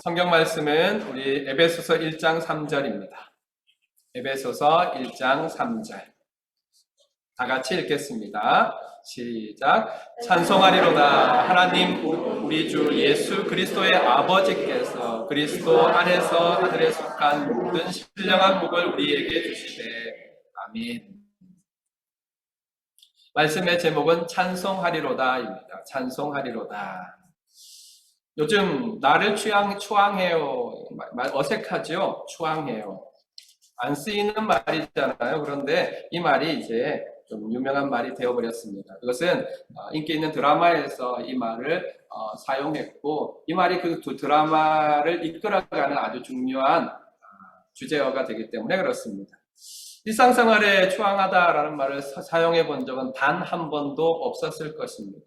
성경 말씀은 우리 에베소서 1장 3절입니다. 에베소서 1장 3절. 다 같이 읽겠습니다. 시작. 찬송하리로다. 하나님 우리 주 예수 그리스도의 아버지께서 그리스도 안에서 하늘에 속한 모든 신령한 복을 우리에게 주시되. 아멘. 말씀의 제목은 찬송하리로다입니다. 찬송하리로다. 요즘 나를 추앙해요. 어색하죠? 추앙해요. 안 쓰이는 말이잖아요. 그런데 이 말이 이제 좀 유명한 말이 되어버렸습니다. 그것은 인기 있는 드라마에서 이 말을 사용했고, 이 말이 그 두 드라마를 이끌어가는 아주 중요한 주제어가 되기 때문에 그렇습니다. 일상생활에 추앙하다라는 말을 사용해 본 적은 단 한 번도 없었을 것입니다.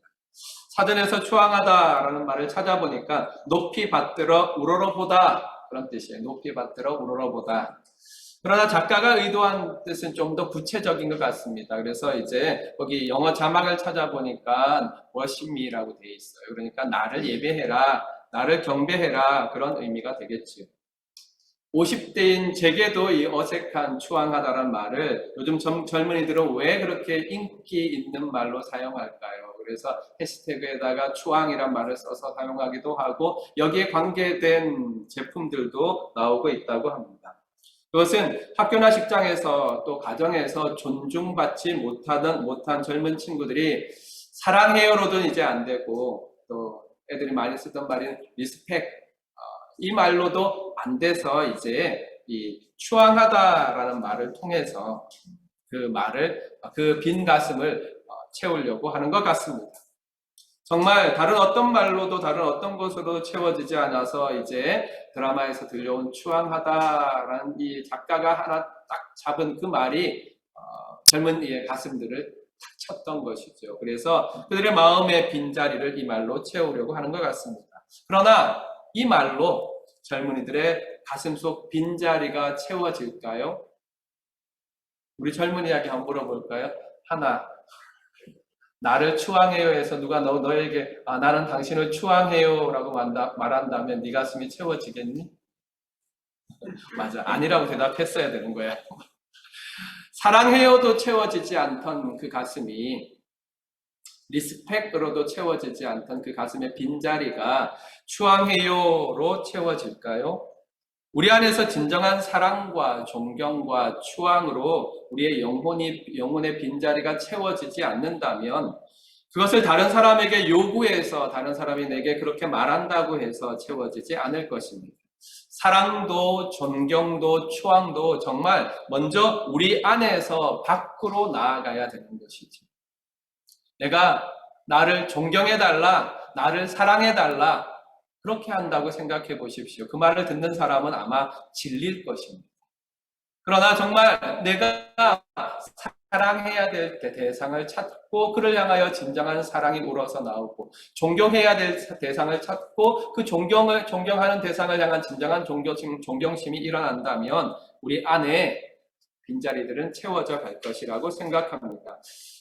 사전에서 추앙하다라는 말을 찾아보니까 높이 받들어 우러러보다 그런 뜻이에요. 높이 받들어 우러러보다. 그러나 작가가 의도한 뜻은 좀 더 구체적인 것 같습니다. 그래서 이제 거기 영어 자막을 찾아보니까 worship me라고 되어 있어요. 그러니까 나를 예배해라, 나를 경배해라 그런 의미가 되겠지요. 50대인 제게도 이 어색한 추앙하다라는 말을 요즘 젊은이들은 왜 그렇게 인기 있는 말로 사용할까요? 그래서 해시태그에다가 추앙이란 말을 써서 사용하기도 하고 여기에 관계된 제품들도 나오고 있다고 합니다. 그것은 학교나 직장에서 또 가정에서 존중받지 못한 젊은 친구들이 사랑해요로도 이제 안 되고 또 애들이 많이 쓰던 말인 리스펙 이 말로도 안 돼서 이제 이 추앙하다라는 말을 통해서 그 빈 가슴을 채우려고 하는 것 같습니다. 정말 다른 어떤 말로도 다른 어떤 것으로도 채워지지 않아서 이제 드라마에서 들려온 추앙하다라는 이 작가가 하나 딱 잡은 그 말이 젊은 이의 가슴들을 탁 쳤던 것이죠. 그래서 그들의 마음의 빈자리를 이 말로 채우려고 하는 것 같습니다. 그러나 이 말로 젊은이들의 가슴 속 빈자리가 채워질까요? 우리 젊은이에게 한번 물어볼까요? 하나, 나를 추앙해요 해서 누가 너에게 나는 당신을 추앙해요 라고 말한다면 네 가슴이 채워지겠니? 맞아, 아니라고 대답했어야 되는 거야. 사랑해요도 채워지지 않던 그 가슴이 리스펙으로도 채워지지 않던 그 가슴의 빈자리가 추앙해요로 채워질까요? 우리 안에서 진정한 사랑과 존경과 추앙으로 우리의 영혼의 빈자리가 채워지지 않는다면 그것을 다른 사람에게 요구해서 다른 사람이 내게 그렇게 말한다고 해서 채워지지 않을 것입니다. 사랑도 존경도 추앙도 정말 먼저 우리 안에서 밖으로 나아가야 되는 것이죠. 내가 나를 존경해달라, 나를 사랑해달라 그렇게 한다고 생각해 보십시오. 그 말을 듣는 사람은 아마 질릴 것입니다. 그러나 정말 내가 사랑해야 될 대상을 찾고 그를 향하여 진정한 사랑이 우러서 나오고 존경해야 될 대상을 찾고 그 존경하는 대상을 향한 진정한 존경심이 일어난다면 우리 안에 빈자리들은 채워져 갈 것이라고 생각합니다.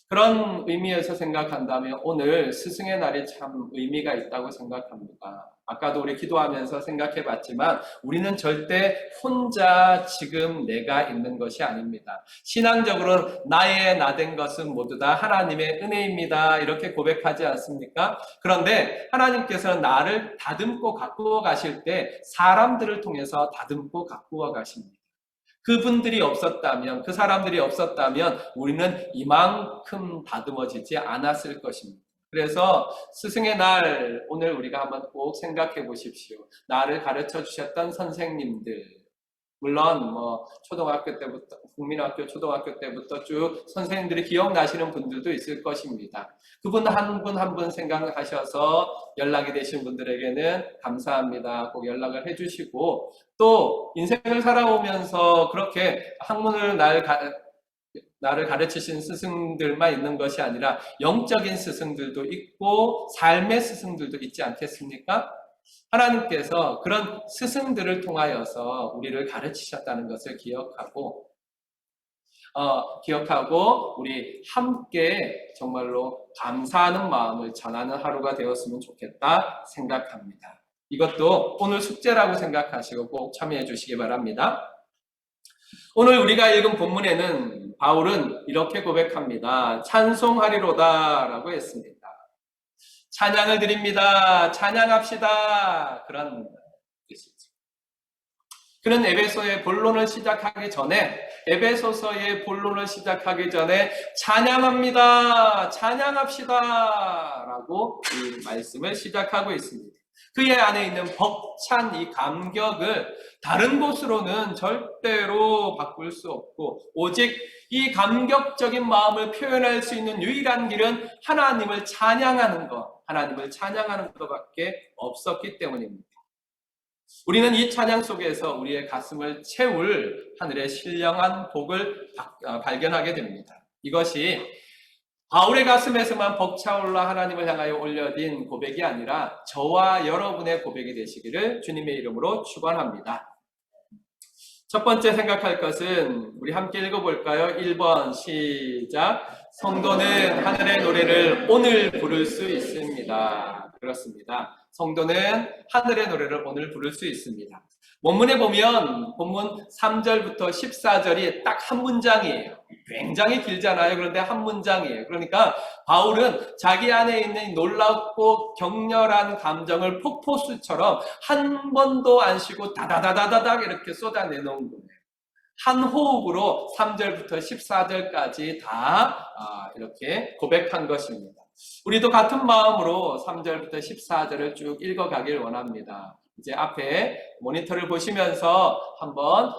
그런 의미에서 생각한다면 오늘 스승의 날이 참 의미가 있다고 생각합니다. 아까도 우리 기도하면서 생각해 봤지만 우리는 절대 혼자 지금 내가 있는 것이 아닙니다. 신앙적으로 나의 나된 것은 모두 다 하나님의 은혜입니다. 이렇게 고백하지 않습니까? 그런데 하나님께서는 나를 다듬고 가꾸어 가실 때 사람들을 통해서 다듬고 가꾸어 가십니다. 그분들이 없었다면, 그 사람들이 없었다면 우리는 이만큼 다듬어지지 않았을 것입니다. 그래서 스승의 날 오늘 우리가 한번 꼭 생각해 보십시오. 나를 가르쳐 주셨던 선생님들, 물론 초등학교 때부터 국민학교 초등학교 때부터 쭉 선생님들이 기억나시는 분들도 있을 것입니다. 그분 한 분 한 분 생각하셔서 연락이 되신 분들에게는 감사합니다. 꼭 연락을 해주시고 또 인생을 살아오면서 그렇게 학문을 나를 가르치신 스승들만 있는 것이 아니라 영적인 스승들도 있고 삶의 스승들도 있지 않겠습니까? 하나님께서 그런 스승들을 통하여서 우리를 가르치셨다는 것을 기억하고 우리 함께 정말로 감사하는 마음을 전하는 하루가 되었으면 좋겠다 생각합니다. 이것도 오늘 숙제라고 생각하시고 꼭 참여해 주시기 바랍니다. 오늘 우리가 읽은 본문에는 바울은 이렇게 고백합니다. 찬송하리로다 라고 했습니다. 찬양을 드립니다. 찬양합시다. 그런 뜻이죠. 그는 에베소서의 본론을 시작하기 전에 찬양합니다. 찬양합시다. 라고 이 말씀을 시작하고 있습니다. 그의 안에 있는 벅찬 이 감격을 다른 곳으로는 절대로 바꿀 수 없고, 오직 이 감격적인 마음을 표현할 수 있는 유일한 길은 하나님을 찬양하는 것밖에 없었기 때문입니다. 우리는 이 찬양 속에서 우리의 가슴을 채울 하늘의 신령한 복을 발견하게 됩니다. 이것이 바울의 가슴에서만 벅차올라 하나님을 향하여 올려진 고백이 아니라 저와 여러분의 고백이 되시기를 주님의 이름으로 축원합니다. 첫 번째 생각할 것은 우리 함께 읽어볼까요? 1번 시작. 성도는 하늘의 노래를 오늘 부를 수 있습니다. 그렇습니다. 성도는 하늘의 노래를 오늘 부를 수 있습니다. 원문에 보면 본문 3절부터 14절이 딱 한 문장이에요. 굉장히 길잖아요. 그런데 한 문장이에요. 그러니까 바울은 자기 안에 있는 놀랍고 격렬한 감정을 폭포수처럼 한 번도 안 쉬고 다다다다다닥 이렇게 쏟아내놓은 거예요. 한 호흡으로 3절부터 14절까지 다 이렇게 고백한 것입니다. 우리도 같은 마음으로 3절부터 14절을 쭉 읽어가길 원합니다. 이제 앞에 모니터를 보시면서 한번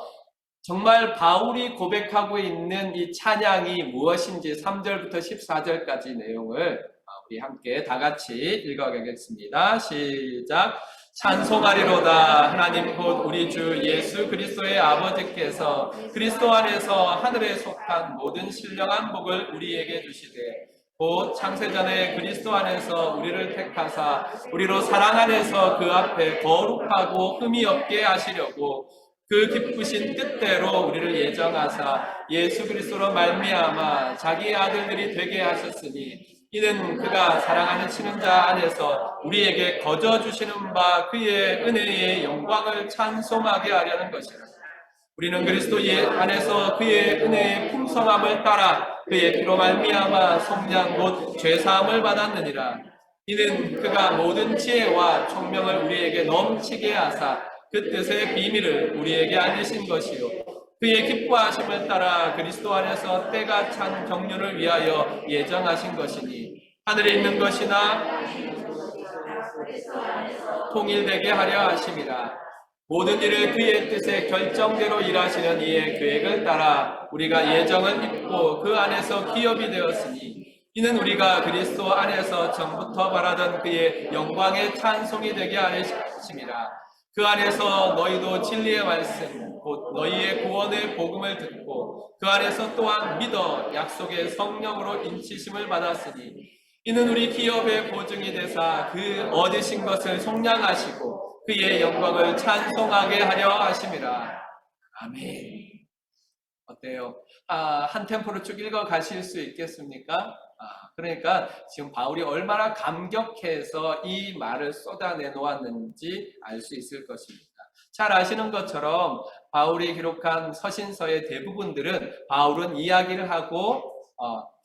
정말 바울이 고백하고 있는 이 찬양이 무엇인지 3절부터 14절까지 내용을 우리 함께 다 같이 읽어가겠습니다. 시작. 찬송하리로다. 하나님 곧 우리 주 예수 그리스도의 아버지께서 그리스도 안에서 하늘에 속한 모든 신령한 복을 우리에게 주시되 곧 창세전에 그리스도 안에서 우리를 택하사 우리로 사랑 안에서 그 앞에 거룩하고 흠이 없게 하시려고 그 기쁘신 뜻대로 우리를 예정하사 예수 그리스도로 말미암아 자기의 아들들이 되게 하셨으니 이는 그가 사랑하는 친자 안에서 우리에게 거저 주시는 바 그의 은혜의 영광을 찬송하게 하려는 것이라. 우리는 그리스도 안에서 그의 은혜의 풍성함을 따라 그의 피로 말미암아 속량 곧 죄사함을 받았느니라. 이는 그가 모든 지혜와 총명을 우리에게 넘치게 하사 그 뜻의 비밀을 우리에게 알리신 것이요 그의 기뻐하심을 따라 그리스도 안에서 때가 찬 경륜을 위하여 예정하신 것이니 하늘에 있는 것이나 통일되게 하려 하심이라. 모든 일을 그의 뜻의 결정대로 일하시는 이의 계획을 따라 우리가 예정을 입고 그 안에서 기업이 되었으니 이는 우리가 그리스도 안에서 전부터 바라던 그의 영광의 찬송이 되게 하심이라. 그 안에서 너희도 진리의 말씀 곧 너희의 구원의 복음을 듣고 그 안에서 또한 믿어 약속의 성령으로 인치심을 받았으니 이는 우리 기업의 보증이 되사 그 얻으신 것을 속량하시고 그의 영광을 찬송하게 하려 하심이라. 아멘. 어때요? 한 템포로 쭉 읽어 가실 수 있겠습니까? 그러니까 지금 바울이 얼마나 감격해서 이 말을 쏟아내 놓았는지 알 수 있을 것입니다. 잘 아시는 것처럼 바울이 기록한 서신서의 대부분들은 바울은 이야기를 하고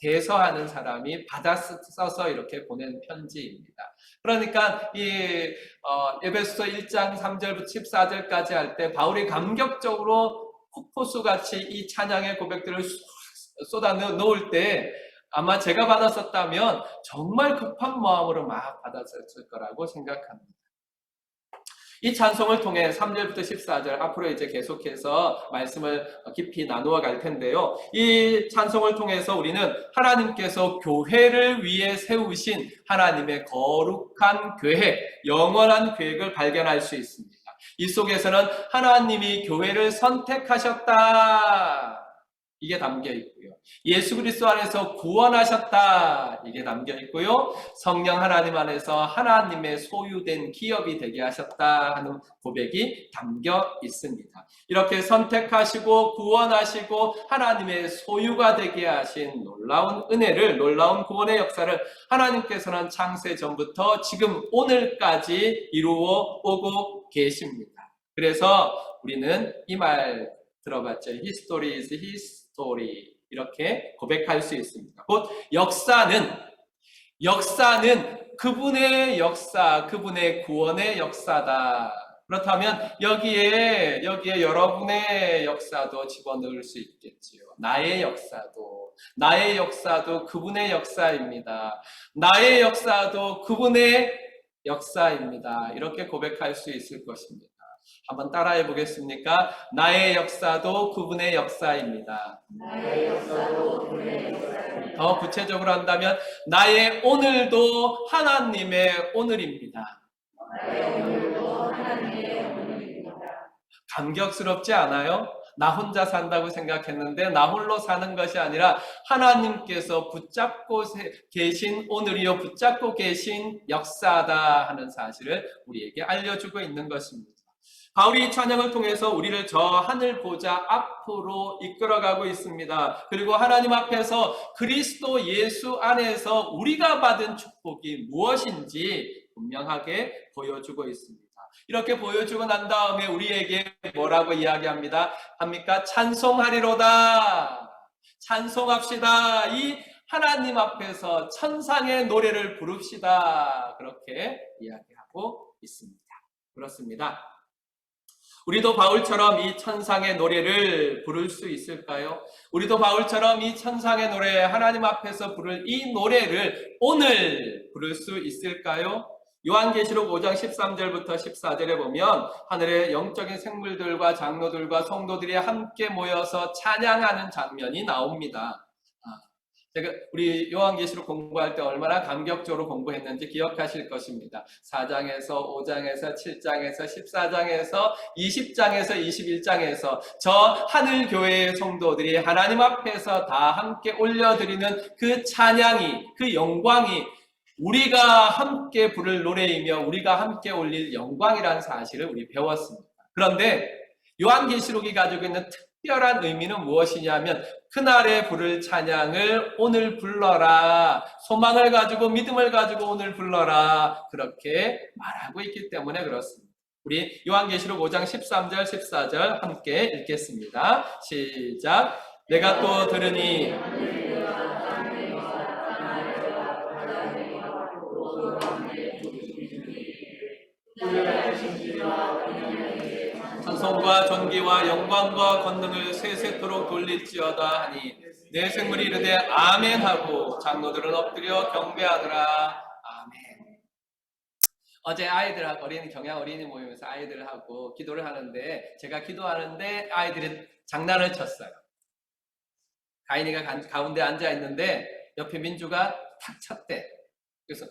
대서하는 사람이 받아 써서 이렇게 보낸 편지입니다. 그러니까 이 에베소서 1장 3절부터 14절까지 할 때 바울이 감격적으로 폭포수같이 이 찬양의 고백들을 쏟아 놓을 때 아마 제가 받았었다면 정말 급한 마음으로 막 받았을 거라고 생각합니다. 이 찬송을 통해 3절부터 14절 앞으로 이제 계속해서 말씀을 깊이 나누어 갈 텐데요. 이 찬송을 통해서 우리는 하나님께서 교회를 위해 세우신 하나님의 거룩한 계획, 영원한 계획을 발견할 수 있습니다. 이 속에서는 하나님이 교회를 선택하셨다. 이게 담겨 있고요. 예수 그리스도 안에서 구원하셨다. 이게 담겨 있고요. 성령 하나님 안에서 하나님의 소유된 기업이 되게 하셨다 하는 고백이 담겨 있습니다. 이렇게 선택하시고 구원하시고 하나님의 소유가 되게 하신 놀라운 은혜를, 놀라운 구원의 역사를 하나님께서는 창세 전부터 지금 오늘까지 이루어 오고 계십니다. 그래서 우리는 이 말 들어봤죠. History is history. 이렇게 고백할 수 있습니다. 곧 역사는 그분의 역사, 그분의 구원의 역사다. 그렇다면 여기에 여러분의 역사도 집어넣을 수 있겠지요. 나의 역사도 그분의 역사입니다. 나의 역사도 그분의 역사입니다. 이렇게 고백할 수 있을 것입니다. 한번 따라해 보겠습니까? 나의 역사도 그분의 역사입니다. 더 구체적으로 한다면 나의 오늘도 하나님의 오늘입니다. 감격스럽지 않아요? 나 혼자 산다고 생각했는데 나 홀로 사는 것이 아니라 하나님께서 붙잡고 계신 오늘이요, 붙잡고 계신 역사다 하는 사실을 우리에게 알려주고 있는 것입니다. 바울이 이 찬양을 통해서 우리를 저 하늘 보좌 앞으로 이끌어가고 있습니다. 그리고 하나님 앞에서 그리스도 예수 안에서 우리가 받은 축복이 무엇인지 분명하게 보여주고 있습니다. 이렇게 보여주고 난 다음에 우리에게 뭐라고 이야기합니다? 합니까? 찬송하리로다. 찬송합시다. 이 하나님 앞에서 천상의 노래를 부릅시다. 그렇게 이야기하고 있습니다. 그렇습니다. 우리도 바울처럼 이 천상의 노래를 부를 수 있을까요? 우리도 바울처럼 이 천상의 노래, 하나님 앞에서 부를 이 노래를 오늘 부를 수 있을까요? 요한계시록 5장 13절부터 14절에 보면 하늘의 영적인 생물들과 장로들과 성도들이 함께 모여서 찬양하는 장면이 나옵니다. 제가 우리 요한계시록 공부할 때 얼마나 감격적으로 공부했는지 기억하실 것입니다. 4장에서 5장에서 7장에서 14장에서 20장에서 21장에서 저 하늘교회의 성도들이 하나님 앞에서 다 함께 올려드리는 그 찬양이, 그 영광이 우리가 함께 부를 노래이며 우리가 함께 올릴 영광이라는 사실을 우리 배웠습니다. 그런데 요한계시록이 가지고 있는 특별한 의미는 무엇이냐면 그날에 부를 찬양을 오늘 불러라. 소망을 가지고 믿음을 가지고 오늘 불러라. 그렇게 말하고 있기 때문에 그렇습니다. 우리 요한계시록 5장 13절 14절 함께 읽겠습니다. 시작. 내가 또 들으니 찬송과 존귀와 영광과 권능을 세세토록 돌릴지어다 하니 내 생물이 이르되 아멘 하고 장로들은 엎드려 경배하더라. 아멘. 어제 아이들하고 경양 어린이 모임에서 아이들하고 기도를 하는데 제가 기도하는데 아이들이 장난을 쳤어요. 가인이가 가운데 앉아 있는데 옆에 민주가 탁 쳤대. 그래서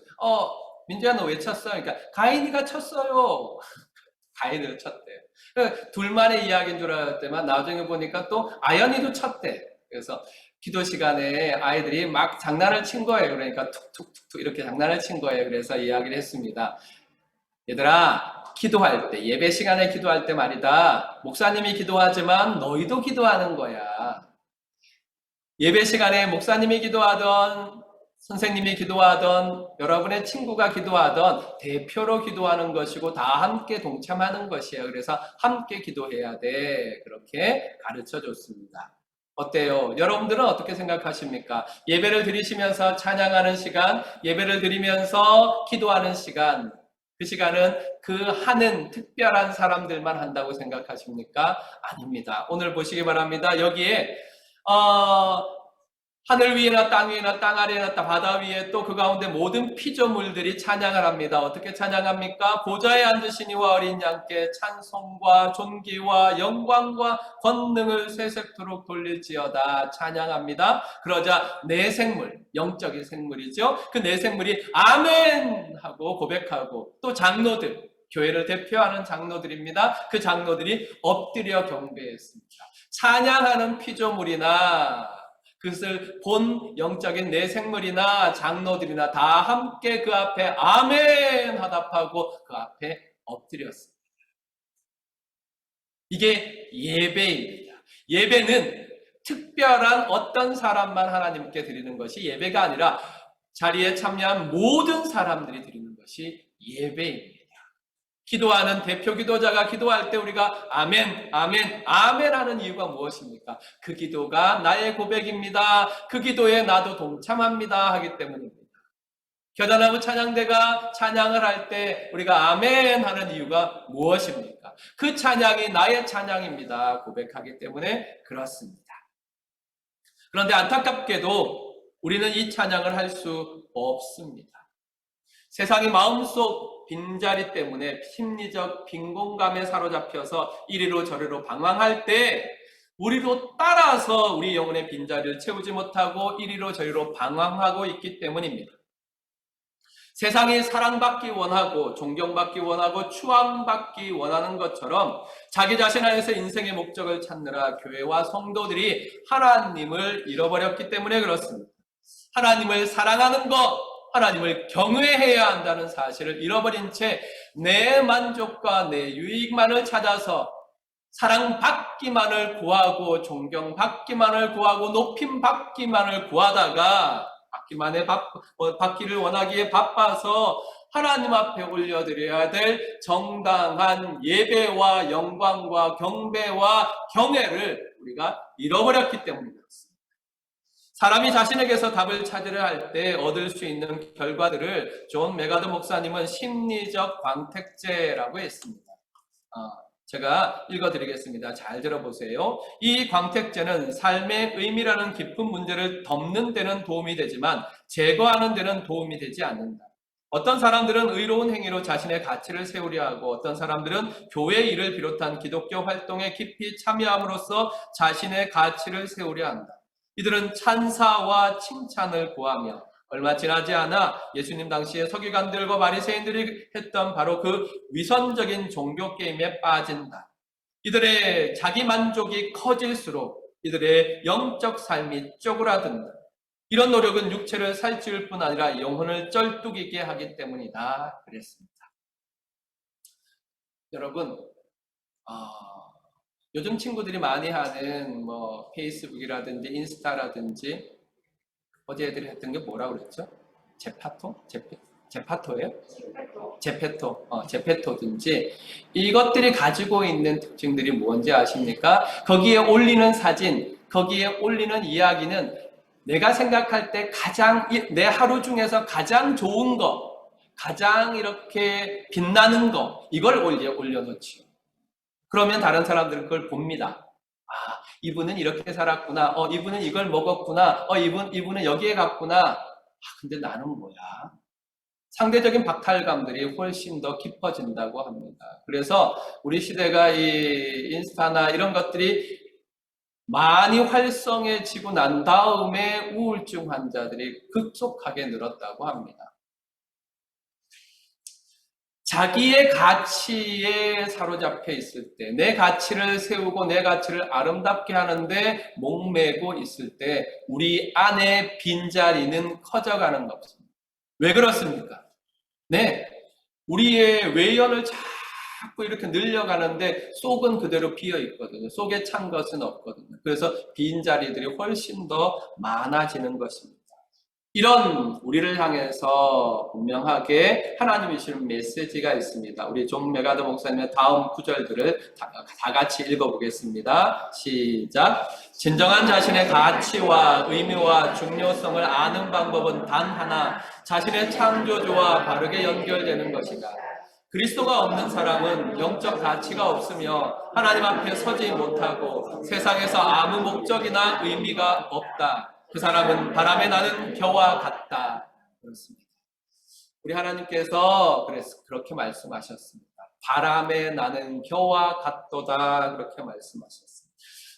민주야 너 왜 쳤어? 그러니까 가인이가 쳤어요. 가인을 쳤대요. 둘만의 이야기인 줄 알았더만 나중에 보니까 또 아연이도 쳤대. 그래서 기도 시간에 아이들이 막 장난을 친 거예요. 그러니까 툭툭툭툭 이렇게 장난을 친 거예요. 그래서 이야기를 했습니다. 얘들아, 기도할 때, 예배 시간에 기도할 때 말이다. 목사님이 기도하지만 너희도 기도하는 거야. 예배 시간에 목사님이 기도하던 선생님이 기도하던 여러분의 친구가 기도하던 대표로 기도하는 것이고 다 함께 동참하는 것이에요. 그래서 함께 기도해야 돼. 그렇게 가르쳐 줬습니다. 어때요? 여러분들은 어떻게 생각하십니까? 예배를 드리시면서 찬양하는 시간, 예배를 드리면서 기도하는 시간, 그 시간은 그 하는 특별한 사람들만 한다고 생각하십니까? 아닙니다. 오늘 보시기 바랍니다. 여기에 하늘 위에나 땅 위에나 땅 아래나 바다 위에 또 그 가운데 모든 피조물들이 찬양을 합니다. 어떻게 찬양합니까? 보좌에 앉으신 이와 어린 양께 찬송과 존귀와 영광과 권능을 세세토록 돌릴지어다 찬양합니다. 그러자 내 생물, 영적인 생물이죠. 그 내 생물이 아멘 하고 고백하고 또 장로들, 교회를 대표하는 장로들입니다. 그 장로들이 엎드려 경배했습니다. 찬양하는 피조물이나 그것을 본 영적인 내 생물이나 장로들이나 다 함께 그 앞에 아멘 하답하고 그 앞에 엎드렸습니다. 이게 예배입니다. 예배는 특별한 어떤 사람만 하나님께 드리는 것이 예배가 아니라 자리에 참여한 모든 사람들이 드리는 것이 예배입니다. 기도하는 대표 기도자가 기도할 때 우리가 아멘, 아멘, 아멘 하는 이유가 무엇입니까? 그 기도가 나의 고백입니다. 그 기도에 나도 동참합니다 하기 때문입니다. 겨자나무 찬양대가 찬양을 할 때 우리가 아멘 하는 이유가 무엇입니까? 그 찬양이 나의 찬양입니다 고백하기 때문에 그렇습니다. 그런데 안타깝게도 우리는 이 찬양을 할 수 없습니다. 세상이 마음속 빈자리 때문에 심리적 빈곤감에 사로잡혀서 이리로 저리로 방황할 때 우리로 따라서 우리 영혼의 빈자리를 채우지 못하고 이리로 저리로 방황하고 있기 때문입니다. 세상이 사랑받기 원하고 존경받기 원하고 추앙받기 원하는 것처럼 자기 자신 안에서 인생의 목적을 찾느라 교회와 성도들이 하나님을 잃어버렸기 때문에 그렇습니다. 하나님을 사랑하는 것, 하나님을 경외해야 한다는 사실을 잃어버린 채 내 만족과 내 유익만을 찾아서 사랑받기만을 구하고 존경받기만을 구하고 높임받기만을 구하다가 받기를 원하기에 바빠서 하나님 앞에 올려드려야 될 정당한 예배와 영광과 경배와 경애를 우리가 잃어버렸기 때문에 그렇습니다. 사람이 자신에게서 답을 찾으려 할 때 얻을 수 있는 결과들을 존 메가더 목사님은 심리적 광택제라고 했습니다. 제가 읽어드리겠습니다. 잘 들어보세요. 이 광택제는 삶의 의미라는 깊은 문제를 덮는 데는 도움이 되지만 제거하는 데는 도움이 되지 않는다. 어떤 사람들은 의로운 행위로 자신의 가치를 세우려 하고 어떤 사람들은 교회 일을 비롯한 기독교 활동에 깊이 참여함으로써 자신의 가치를 세우려 한다. 이들은 찬사와 칭찬을 구하며 얼마 지나지 않아 예수님 당시에 서기관들과 바리새인들이 했던 바로 그 위선적인 종교 게임에 빠진다. 이들의 자기 만족이 커질수록 이들의 영적 삶이 쪼그라든다. 이런 노력은 육체를 살찌울 뿐 아니라 영혼을 쩔뚝이게 하기 때문이다. 그랬습니다. 여러분, 요즘 친구들이 많이 하는 페이스북이라든지 인스타라든지 어제 애들이 했던 게 뭐라고 그랬죠? 제파토예요? 제페토든지 이것들이 가지고 있는 특징들이 뭔지 아십니까? 거기에 올리는 사진, 거기에 올리는 이야기는 내가 생각할 때 내 하루 중에서 가장 좋은 거, 가장 이렇게 빛나는 거, 이걸 올려놓지요. 그러면 다른 사람들은 그걸 봅니다. 이분은 이렇게 살았구나. 이분은 이걸 먹었구나. 이분은 여기에 갔구나. 근데 나는 뭐야? 상대적인 박탈감들이 훨씬 더 깊어진다고 합니다. 그래서 우리 시대가 이 인스타나 이런 것들이 많이 활성해지고 난 다음에 우울증 환자들이 급속하게 늘었다고 합니다. 자기의 가치에 사로잡혀 있을 때, 내 가치를 세우고 내 가치를 아름답게 하는데 목매고 있을 때 우리 안에 빈자리는 커져가는 것입니다. 왜 그렇습니까? 네, 우리의 외연을 자꾸 이렇게 늘려가는데 속은 그대로 비어 있거든요. 속에 찬 것은 없거든요. 그래서 빈자리들이 훨씬 더 많아지는 것입니다. 이런 우리를 향해서 분명하게 하나님이 주시는 메시지가 있습니다. 우리 존 메가더 목사님의 다음 구절들을 다 같이 읽어보겠습니다. 시작. 진정한 자신의 가치와 의미와 중요성을 아는 방법은 단 하나, 자신의 창조주와 바르게 연결되는 것이다. 그리스도가 없는 사람은 영적 가치가 없으며 하나님 앞에 서지 못하고 세상에서 아무 목적이나 의미가 없다. 그 사람은 바람에 나는 겨와 같다. 그렇습니다. 우리 하나님께서 그렇게 말씀하셨습니다. 바람에 나는 겨와 같도다. 그렇게 말씀하셨습니다.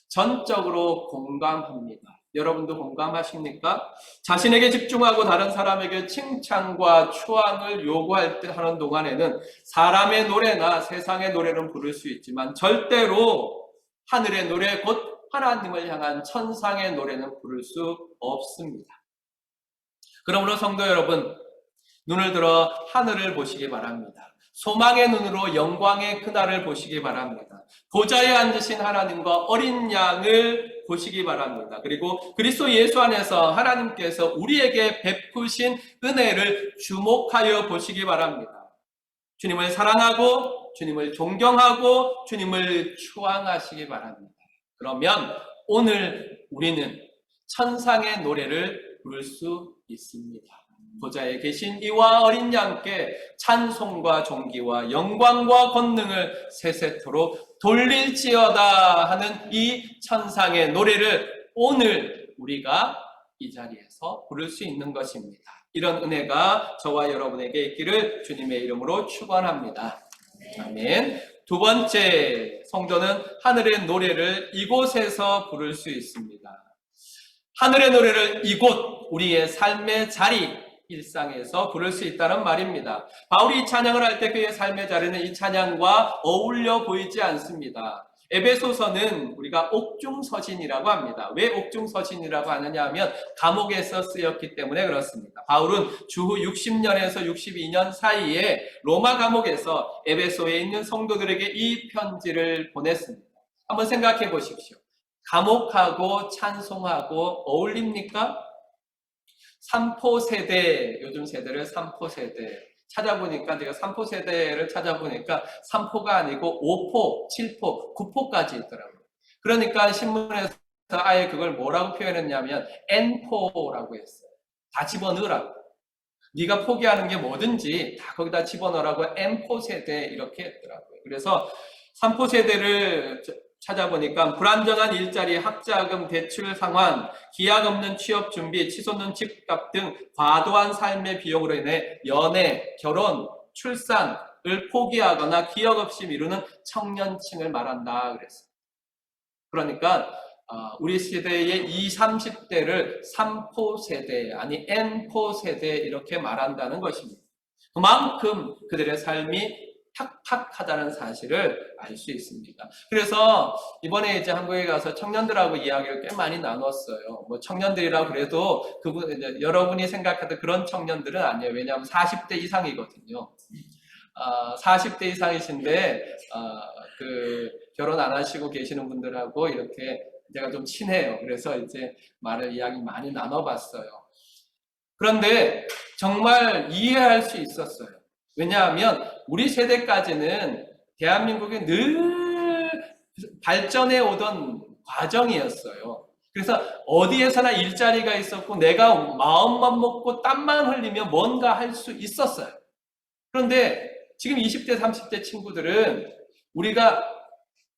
전적으로 공감합니다. 여러분도 공감하십니까? 자신에게 집중하고 다른 사람에게 칭찬과 추앙을 요구할 때 하는 동안에는 사람의 노래나 세상의 노래는 부를 수 있지만 절대로 하늘의 노래 곧 하나님을 향한 천상의 노래는 부를 수 없습니다. 그러므로 성도 여러분, 눈을 들어 하늘을 보시기 바랍니다. 소망의 눈으로 영광의 그날을 보시기 바랍니다. 보좌에 앉으신 하나님과 어린 양을 보시기 바랍니다. 그리고 그리스도 예수 안에서 하나님께서 우리에게 베푸신 은혜를 주목하여 보시기 바랍니다. 주님을 사랑하고 주님을 존경하고 주님을 추앙하시기 바랍니다. 그러면 오늘 우리는 천상의 노래를 부를 수 있습니다. 보좌에 계신 이와 어린 양께 찬송과 존귀와 영광과 권능을 세세토록 돌릴지어다 하는 이 천상의 노래를 오늘 우리가 이 자리에서 부를 수 있는 것입니다. 이런 은혜가 저와 여러분에게 있기를 주님의 이름으로 축원합니다. 아멘. 두 번째, 성도는 하늘의 노래를 이곳에서 부를 수 있습니다. 하늘의 노래를 이곳, 우리의 삶의 자리, 일상에서 부를 수 있다는 말입니다. 바울이 이 찬양을 할 때 그의 삶의 자리는 이 찬양과 어울려 보이지 않습니다. 에베소서는 우리가 옥중서신이라고 합니다. 왜 옥중서신이라고 하느냐 하면 감옥에서 쓰였기 때문에 그렇습니다. 바울은 주후 60년에서 62년 사이에 로마 감옥에서 에베소에 있는 성도들에게 이 편지를 보냈습니다. 한번 생각해 보십시오. 감옥하고 찬송하고 어울립니까? 삼포 세대, 요즘 세대를 삼포 세대 찾아보니까, 제가 삼포 세대를 찾아보니까 3포가 아니고 5포, 7포, 9포까지 있더라고요. 그러니까 신문에서 아예 그걸 뭐라고 표현했냐면 N포라고 했어요. 다 집어넣으라고. 네가 포기하는 게 뭐든지 다 거기다 집어넣으라고 N포 세대 이렇게 했더라고요. 그래서 3포 세대를 찾아보니까 불안정한 일자리, 학자금, 대출 상환, 기약 없는 취업 준비, 치솟는 집값 등 과도한 삶의 비용으로 인해 연애, 결혼, 출산을 포기하거나 기억 없이 미루는 청년층을 말한다 그랬어요. 그러니까 우리 세대의 20, 30대를 3포 세대, 아니 N포 세대 이렇게 말한다는 것입니다. 그만큼 그들의 삶이 탁탁하다는 사실을 알 수 있습니다. 그래서 이번에 이제 한국에 가서 청년들하고 이야기를 꽤 많이 나눴어요. 뭐 청년들이라고 그래도 그분 이제 여러분이 생각하던 그런 청년들은 아니에요. 왜냐하면 40대 이상이거든요. 40대 이상이신데 그 결혼 안 하시고 계시는 분들하고 이렇게 제가 좀 친해요. 그래서 이제 이야기 많이 나눠봤어요. 그런데 정말 이해할 수 있었어요. 왜냐하면 우리 세대까지는 대한민국이 늘 발전해 오던 과정이었어요. 그래서 어디에서나 일자리가 있었고 내가 마음만 먹고 땀만 흘리면 뭔가 할 수 있었어요. 그런데 지금 20대, 30대 친구들은 우리가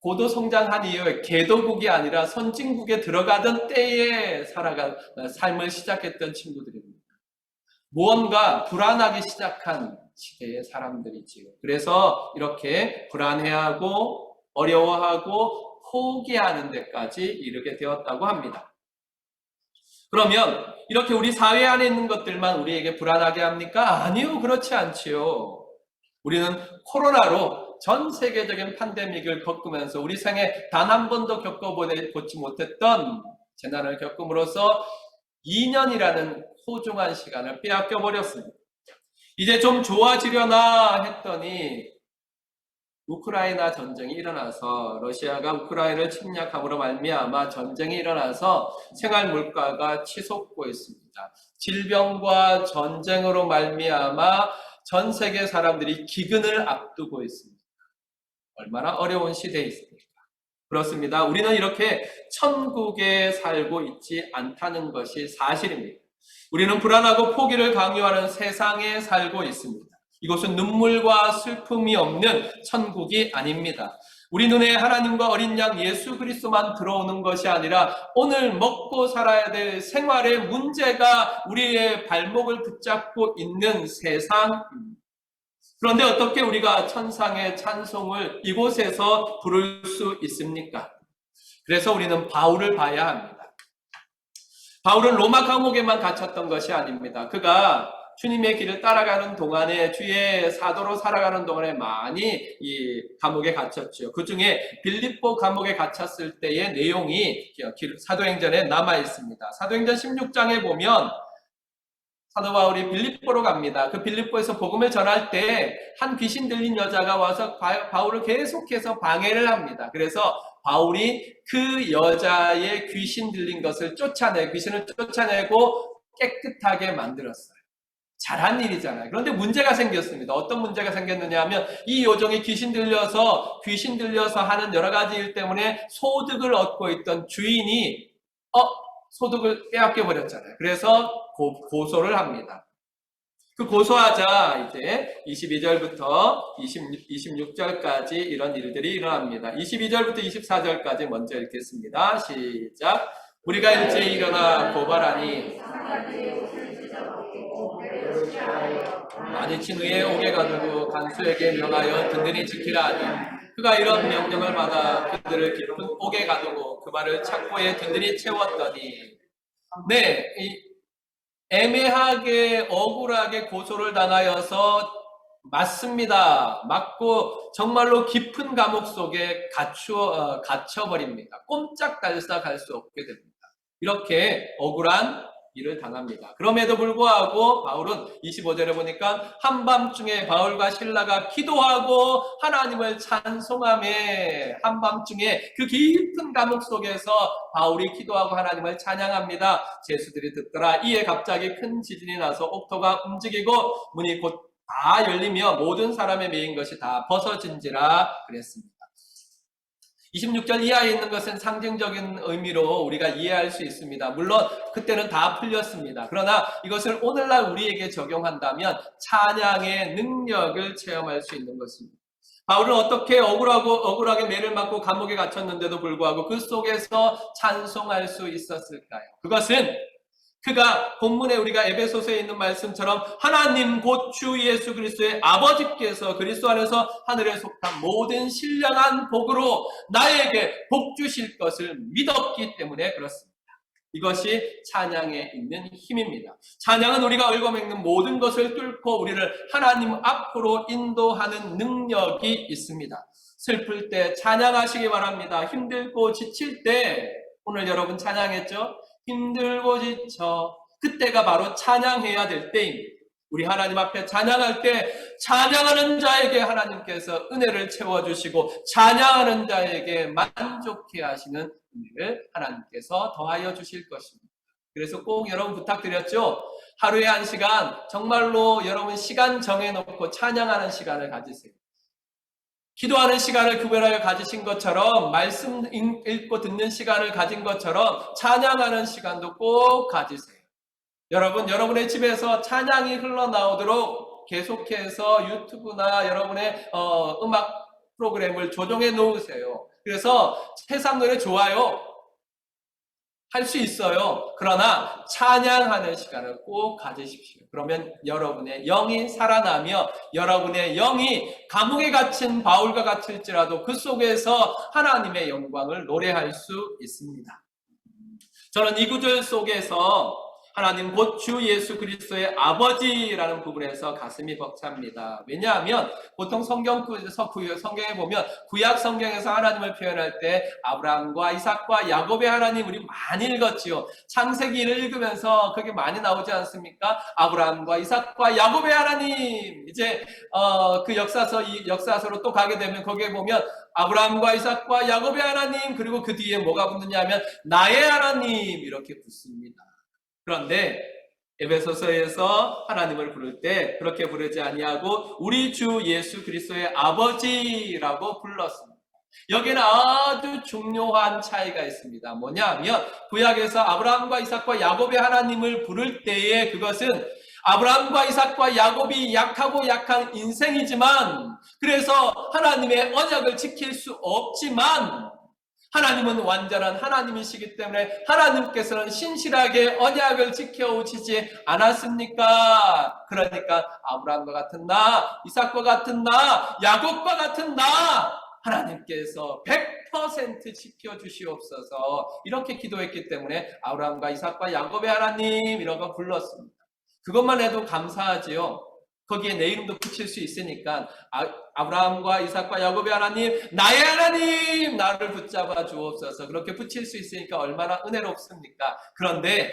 고도 성장한 이후에 개도국이 아니라 선진국에 들어가던 때에 살아간 삶을 시작했던 친구들입니다. 무언가 불안하기 시작한 시대의 사람들이지요. 그래서 이렇게 불안해하고 어려워하고 포기하는 데까지 이르게 되었다고 합니다. 그러면 이렇게 우리 사회 안에 있는 것들만 우리에게 불안하게 합니까? 아니요, 그렇지 않지요. 우리는 코로나로 전 세계적인 팬데믹을 겪으면서 우리 생에 단 한 번도 겪어보지 못했던 재난을 겪음으로써 2년이라는 소중한 시간을 빼앗겨 버렸습니다. 이제 좀 좋아지려나 했더니 우크라이나 전쟁이 일어나서 러시아가 우크라이나를 침략함으로 말미암아 전쟁이 일어나서 생활 물가가 치솟고 있습니다. 질병과 전쟁으로 말미암아 전 세계 사람들이 기근을 앞두고 있습니다. 얼마나 어려운 시대에 있습니까? 그렇습니다. 우리는 이렇게 천국에 살고 있지 않다는 것이 사실입니다. 우리는 불안하고 포기를 강요하는 세상에 살고 있습니다. 이곳은 눈물과 슬픔이 없는 천국이 아닙니다. 우리 눈에 하나님과 어린 양 예수 그리스도만 들어오는 것이 아니라 오늘 먹고 살아야 될 생활의 문제가 우리의 발목을 붙잡고 있는 세상입니다. 그런데 어떻게 우리가 천상의 찬송을 이곳에서 부를 수 있습니까? 그래서 우리는 바울을 봐야 합니다. 바울은 로마 감옥에만 갇혔던 것이 아닙니다. 그가 주님의 길을 따라가는 동안에 주의 사도로 살아가는 동안에 많이 이 감옥에 갇혔죠. 그 중에 빌립보 감옥에 갇혔을 때의 내용이 사도행전에 남아 있습니다. 사도행전 16장에 보면 사도 바울이 빌립보로 갑니다. 그 빌립보에서 복음을 전할 때 한 귀신 들린 여자가 와서 바울을 계속해서 방해를 합니다. 그래서 바울이 그 여자의 귀신 들린 것을 귀신을 쫓아내고 깨끗하게 만들었어요. 잘한 일이잖아요. 그런데 문제가 생겼습니다. 어떤 문제가 생겼느냐 하면 이 요정이 귀신 들려서 하는 여러 가지 일 때문에 소득을 얻고 있던 주인이 소득을 빼앗겨 버렸잖아요. 그래서 고소를 합니다. 그 고소하자 이제 22절부터 26절까지 이런 일들이 일어납니다. 22절부터 24절까지 먼저 읽겠습니다. 시작. 우리가 일제히 일어나 고발하니 많이 친 후에 옥에 가두고 간수에게 명하여 든든히 지키라 하니 그가 이런 명령을 받아 그들을 깊은 옥에 가두고 그 말을 착고에 든든히 채웠더니 애매하게 억울하게 고소를 당하여서 맞습니다. 맞고 정말로 깊은 감옥 속에 갇혀버립니다. 꼼짝달싹 할 수 없게 됩니다. 이렇게 억울한 일을 당합니다. 그럼에도 불구하고 바울은 25절에 보니까 한밤중에 바울과 실라가 기도하고 하나님을 찬송하며 한밤중에 그 깊은 감옥 속에서 바울이 기도하고 하나님을 찬양합니다. 제수들이 듣더라. 이에 갑자기 큰 지진이 나서 옥토가 움직이고 문이 곧 다 열리며 모든 사람의 메인 것이 다 벗어진지라 그랬습니다. 26절 이하에 있는 것은 상징적인 의미로 우리가 이해할 수 있습니다. 물론 그때는 다 풀렸습니다. 그러나 이것을 오늘날 우리에게 적용한다면 찬양의 능력을 체험할 수 있는 것입니다. 바울은 어떻게 억울하게 매를 맞고 감옥에 갇혔는데도 불구하고 그 속에서 찬송할 수 있었을까요? 그것은 그가 본문에 우리가 에베소서에 있는 말씀처럼 하나님 곧 주 예수 그리스도의 아버지께서 그리스도 안에서 하늘에 속한 모든 신령한 복으로 나에게 복 주실 것을 믿었기 때문에 그렇습니다. 이것이 찬양에 있는 힘입니다. 찬양은 우리가 얽어먹는 모든 것을 뚫고 우리를 하나님 앞으로 인도하는 능력이 있습니다. 슬플 때 찬양하시기 바랍니다. 힘들고 지칠 때 오늘 여러분 찬양했죠? 힘들고 지쳐 그때가 바로 찬양해야 될 때입니다. 우리 하나님 앞에 찬양할 때 찬양하는 자에게 하나님께서 은혜를 채워주시고 찬양하는 자에게 만족해 하시는 은혜를 하나님께서 더하여 주실 것입니다. 그래서 꼭 여러분 부탁드렸죠? 하루에 1시간 정말로 여러분 시간 정해놓고 찬양하는 시간을 가지세요. 기도하는 시간을 구별하여 가지신 것처럼 말씀 읽고 듣는 시간을 가진 것처럼 찬양하는 시간도 꼭 가지세요. 여러분, 여러분의 집에서 찬양이 흘러나오도록 계속해서 유튜브나 여러분의 음악 프로그램을 조정해 놓으세요. 그래서 세상 노래 좋아요. 할 수 있어요. 그러나 찬양하는 시간을 꼭 가지십시오. 그러면 여러분의 영이 살아나며 여러분의 영이 감옥에 갇힌 바울과 같을지라도 그 속에서 하나님의 영광을 노래할 수 있습니다. 저는 이 구절 속에서 하나님 곧 주 예수 그리스도의 아버지라는 부분에서 가슴이 벅찹니다. 왜냐하면 보통 성경에 보면 구약 성경에서 하나님을 표현할 때 아브라함과 이삭과 야곱의 하나님 우리 많이 읽었지요. 창세기를 읽으면서 그게 많이 나오지 않습니까? 아브라함과 이삭과 야곱의 하나님. 이제 그 역사서로 또 가게 되면 거기에 보면 아브라함과 이삭과 야곱의 하나님 그리고 그 뒤에 뭐가 붙느냐 하면 나의 하나님 이렇게 붙습니다. 그런데 에베소서에서 하나님을 부를 때 그렇게 부르지 아니하고 우리 주 예수 그리스도의 아버지라고 불렀습니다. 여기는 아주 중요한 차이가 있습니다. 뭐냐면 구약에서 아브라함과 이삭과 야곱의 하나님을 부를 때에 그것은 아브라함과 이삭과 야곱이 약하고 약한 인생이지만 그래서 하나님의 언약을 지킬 수 없지만 하나님은 완전한 하나님이시기 때문에 하나님께서는 신실하게 언약을 지켜오시지 않았습니까? 그러니까 아브라함과 같은 나, 이삭과 같은 나, 야곱과 같은 나 하나님께서 100% 지켜주시옵소서 이렇게 기도했기 때문에 아브라함과 이삭과 야곱의 하나님 이런 거 불렀습니다. 그것만 해도 감사하지요. 거기에 내 이름도 붙일 수 있으니까 아브라함과 이삭과 야곱의 하나님, 나의 하나님, 나를 붙잡아 주옵소서. 그렇게 붙일 수 있으니까 얼마나 은혜롭습니까? 그런데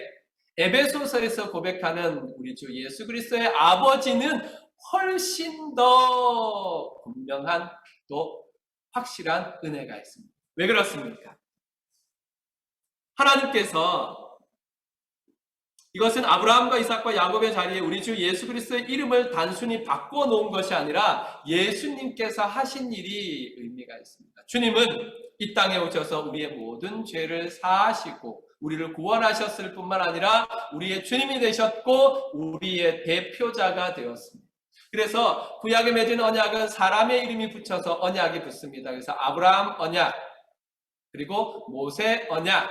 에베소서에서 고백하는 우리 주 예수 그리스도의 아버지는 훨씬 더 분명한 또 확실한 은혜가 있습니다. 왜 그렇습니까? 하나님께서 이것은 아브라함과 이삭과 야곱의 자리에 우리 주 예수 그리스도의 이름을 단순히 바꿔놓은 것이 아니라 예수님께서 하신 일이 의미가 있습니다. 주님은 이 땅에 오셔서 우리의 모든 죄를 사하시고 우리를 구원하셨을 뿐만 아니라 우리의 주님이 되셨고 우리의 대표자가 되었습니다. 그래서 구약에 맺은 언약은 사람의 이름이 붙여서 언약이 붙습니다. 그래서 아브라함 언약, 그리고 모세 언약,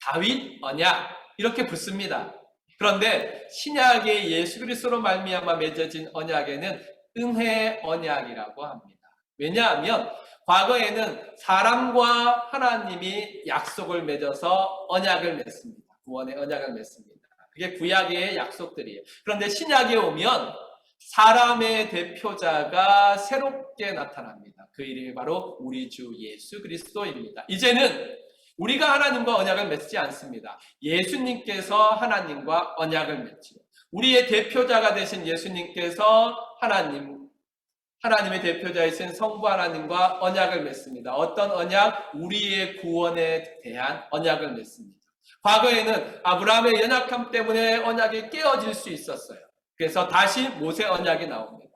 다윗 언약 이렇게 붙습니다. 그런데 신약의 예수 그리스도로 말미암아 맺어진 언약에는 은혜의 언약이라고 합니다. 왜냐하면 과거에는 사람과 하나님이 약속을 맺어서 언약을 맺습니다. 구원의 언약을 맺습니다. 그게 구약의 약속들이에요. 그런데 신약에 오면 사람의 대표자가 새롭게 나타납니다. 그 이름이 바로 우리 주 예수 그리스도입니다. 이제는 우리가 하나님과 언약을 맺지 않습니다. 예수님께서 하나님과 언약을 맺지요. 우리의 대표자가 되신 예수님께서 하나님의 대표자이신 성부 하나님과 언약을 맺습니다. 어떤 언약? 우리의 구원에 대한 언약을 맺습니다. 과거에는 아브라함의 연약함 때문에 언약이 깨어질 수 있었어요. 그래서 다시 모세 언약이 나옵니다.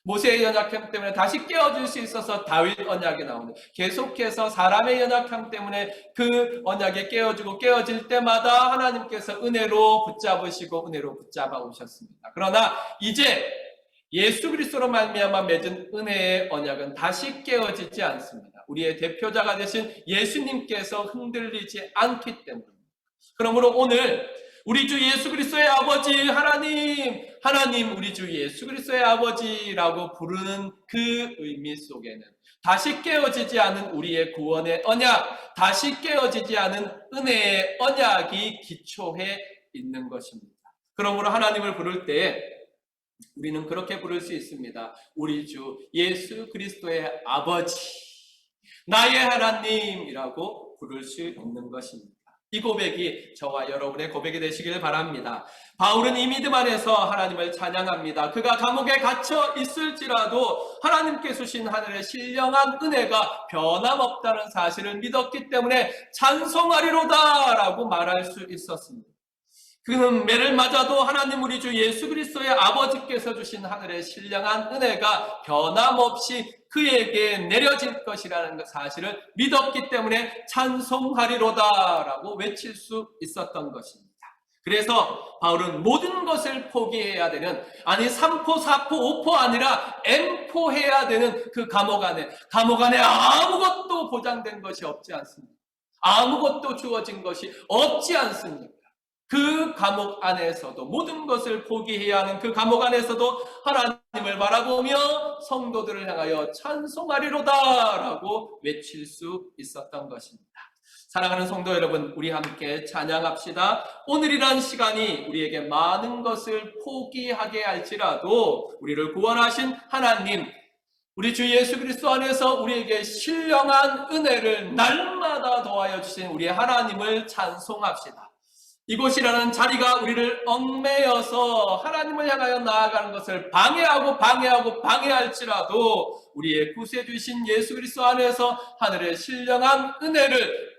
모세의 연약함 때문에 다시 깨어질 수 있어서 다윗 언약이 나옵니다. 계속해서 사람의 연약함 때문에 그 언약이 깨어질 때마다 하나님께서 은혜로 붙잡으시고 은혜로 붙잡아 오셨습니다. 그러나 이제 예수 그리스도로 말미암아 맺은 은혜의 언약은 다시 깨어지지 않습니다. 우리의 대표자가 되신 예수님께서 흔들리지 않기 때문입니다. 그러므로 오늘 우리 주 예수 그리스도의 아버지 하나님 우리 주 예수 그리스도의 아버지라고 부르는 그 의미 속에는 다시 깨어지지 않은 우리의 구원의 언약, 다시 깨어지지 않은 은혜의 언약이 기초해 있는 것입니다. 그러므로 하나님을 부를 때 우리는 그렇게 부를 수 있습니다. 우리 주 예수 그리스도의 아버지, 나의 하나님이라고 부를 수 있는 것입니다. 이 고백이 저와 여러분의 고백이 되시길 바랍니다. 바울은 이 믿음 안에서 하나님을 찬양합니다. 그가 감옥에 갇혀 있을지라도 하나님께 주신 하늘의 신령한 은혜가 변함없다는 사실을 믿었기 때문에 찬송하리로다 라고 말할 수 있었습니다. 그는 매를 맞아도 하나님 우리 주 예수 그리스도의 아버지께서 주신 하늘의 신령한 은혜가 변함없이 그에게 내려질 것이라는 사실을 믿었기 때문에 찬송하리로다 라고 외칠 수 있었던 것입니다. 그래서 바울은 모든 것을 포기해야 되는, 아니 3포, 4포, 5포 아니라 M포 해야 되는 그 감옥 안에 아무것도 보장된 것이 없지 않습니다. 아무것도 주어진 것이 없지 않습니다. 그 감옥 안에서도 모든 것을 포기해야 하는 그 감옥 안에서도 하나님을 바라보며 성도들을 향하여 찬송하리로다 라고 외칠 수 있었던 것입니다. 사랑하는 성도 여러분, 우리 함께 찬양합시다. 오늘이란 시간이 우리에게 많은 것을 포기하게 할지라도 우리를 구원하신 하나님, 우리 주 예수 그리스도 안에서 우리에게 신령한 은혜를 날마다 더하여 주신 우리의 하나님을 찬송합시다. 이곳이라는 자리가 우리를 얽매여서 하나님을 향하여 나아가는 것을 방해할지라도 우리의 구세주신 예수 그리스도 안에서 하늘의 신령한 은혜를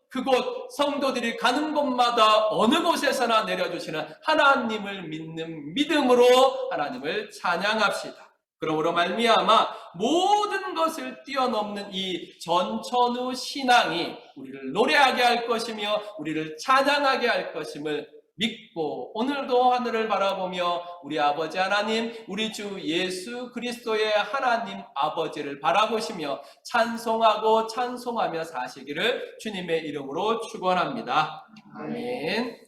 그곳 성도들이 가는 곳마다 어느 곳에서나 내려주시는 하나님을 믿는 믿음으로 하나님을 찬양합시다. 그러므로 말미암아 모든 것을 뛰어넘는 이 전천후 신앙이 우리를 노래하게 할 것이며 우리를 찬양하게 할 것임을 믿고 오늘도 하늘을 바라보며 우리 아버지 하나님, 우리 주 예수 그리스도의 하나님 아버지를 바라보시며 찬송하며 사시기를 주님의 이름으로 축원합니다. 아멘.